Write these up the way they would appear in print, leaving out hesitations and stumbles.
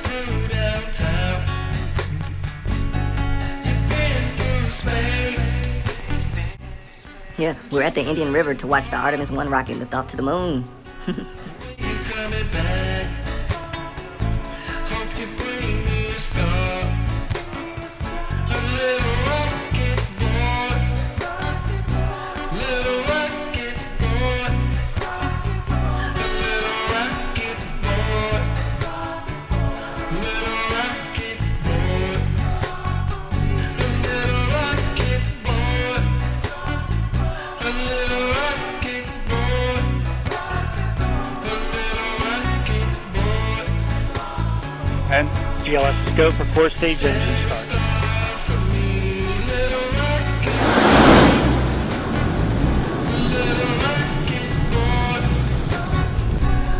through downtown. You've been through space. Yeah, we're at the Indian River to watch the Artemis 1 rocket lift off to the moon. You coming back? Hope you bring me a star. A little rocket boy. Little rocket boy. A little rocket boy. Little rocket boy. A little rocket boy. A little rocket boy. A little rocket boy. And GLS scope for core stage engine start. For me, little rocket, little rocket boy,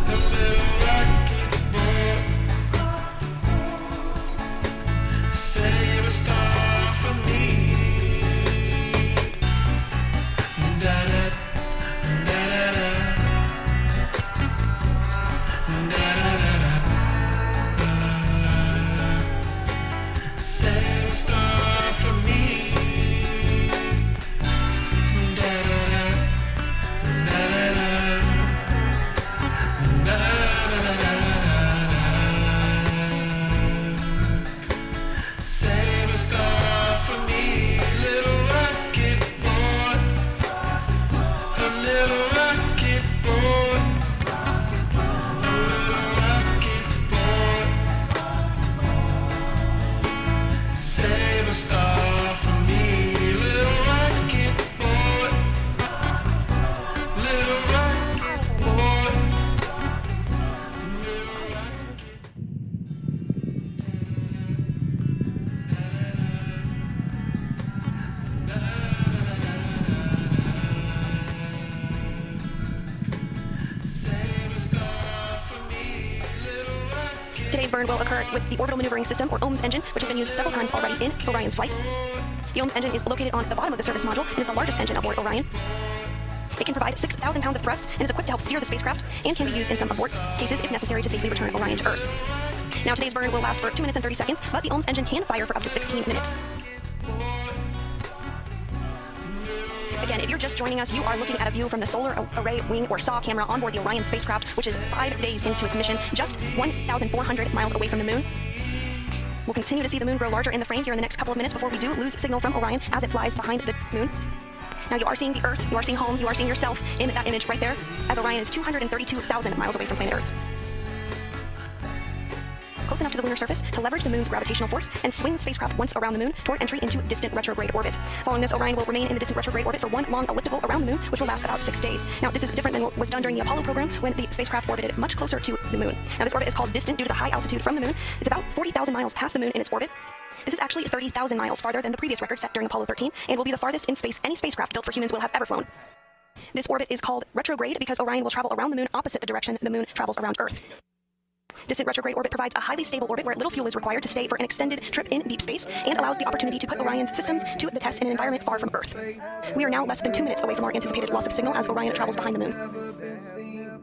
a little rocket boy. Save a star for me. Da da da da da da da da. Save a star for me. Da da da da da da da da da. Save a star for me, little rocket boy. A little rocket boy. A little rocket boy. Save a star for me, little rocket boy. Little rocket boy. Little rocket. Save a star for me, little rocket. Today's burn will occur with the orbital maneuvering system, or OMS engine, which has been used several times already in Orion's flight. The OMS engine is located on the bottom of the service module and is the largest engine aboard Orion. It can provide 6,000 pounds of thrust and is equipped to help steer the spacecraft and can be used in some abort cases if necessary to safely return Orion to Earth. Now, today's burn will last for 2 minutes and 30 seconds, but the OMS engine can fire for up to 16 minutes. Again, if you're just joining us, you are looking at a view from the solar array wing or SAW camera onboard the Orion spacecraft, which is 5 days into its mission, just 1,400 miles away from the moon. We'll continue to see the moon grow larger in the frame here in the next couple of minutes before we do lose signal from Orion as it flies behind the moon. Now, you are seeing the Earth, you are seeing home, you are seeing yourself in that image right there, as Orion is 232,000 miles away from planet Earth. Close enough to the lunar surface to leverage the moon's gravitational force and swing the spacecraft once around the moon toward entry into distant retrograde orbit. Following this, Orion will remain in the distant retrograde orbit for one long elliptical around the moon, which will last about 6 days. Now, this is different than what was done during the Apollo program when the spacecraft orbited much closer to the moon. Now, this orbit is called distant due to the high altitude from the moon. It's about 40,000 miles past the moon in its orbit. This is actually 30,000 miles farther than the previous record set during Apollo 13 and will be the farthest in space any spacecraft built for humans will have ever flown. This orbit is called retrograde because Orion will travel around the moon opposite the direction the moon travels around Earth. Distant retrograde orbit provides a highly stable orbit where little fuel is required to stay for an extended trip in deep space and allows the opportunity to put Orion's systems to the test in an environment far from Earth. We are now less than 2 minutes away from our anticipated loss of signal as Orion travels behind the moon.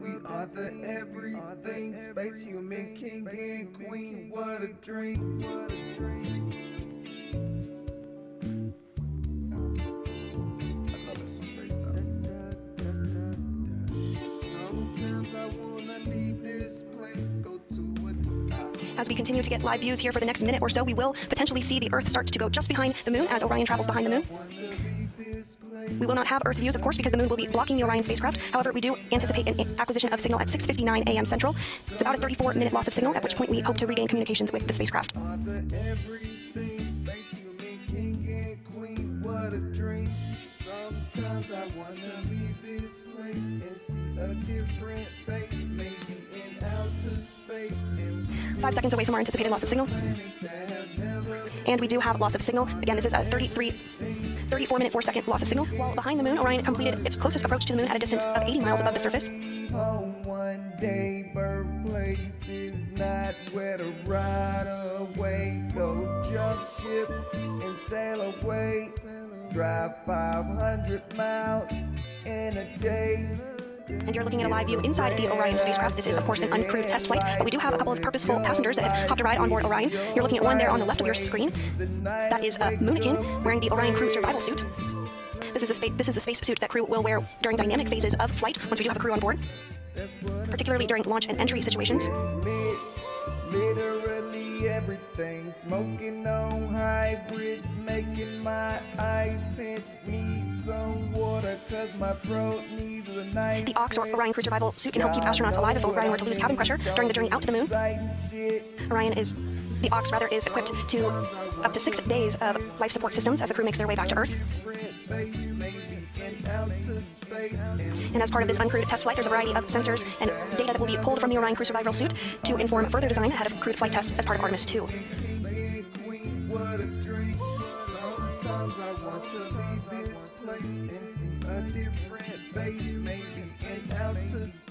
We are the everything, space human king and queen, what a dream. I love it, so spaced out. Sometimes I wanna leave this place, go to a As we continue to get live views here for the next minute or so, we will potentially see the Earth start to go just behind the moon as Orion travels behind the moon. We will not have Earth views, of course, because the moon will be blocking the Orion spacecraft. However, we do anticipate an acquisition of signal at 6:59 a.m. Central. It's about a 34-minute loss of signal, at which point we hope to regain communications with the spacecraft. are the everything, space human king and queen, what a dream. Sometimes I wanna leave this place and see a different face, maybe in outer space. And 5 seconds away from our anticipated loss of signal. planets that have never And we do have loss of signal. Again, this is a 34-minute 4-second loss of signal. While behind the moon, Orion completed its closest approach to the moon at a distance of 80 miles above the surface. home one day, birthplace is not where to ride away. Go jump ship and sail away. Drive 500 miles in a day. And you're looking at a live view inside the Orion spacecraft. This is, of course, an uncrewed test flight, but we do have a couple of purposeful passengers that have hopped a ride on board Orion. You're looking at one there on the left of your screen. That is Moonikin wearing the Orion crew survival suit. This is the space suit that crew will wear during dynamic phases of flight once we do have a crew on board, particularly during launch and entry situations. Literally everything, smoking on hybrids, making my eyes pinch. Need some water, cause my throat needs a nice. The OX, or Orion Crew Survival Suit, can help keep astronauts alive if Orion were to lose cabin pressure during the journey out to the moon. The OX is equipped to up to 6 days of life support systems as the crew makes their way back to Earth. And as part of this uncrewed test flight, there's a variety of sensors and data that will be pulled from the Orion Crew Survival Suit to inform further design ahead of crewed flight test as part of Artemis 2. Sometimes I want to leave this place and see a different face, maybe in outer space.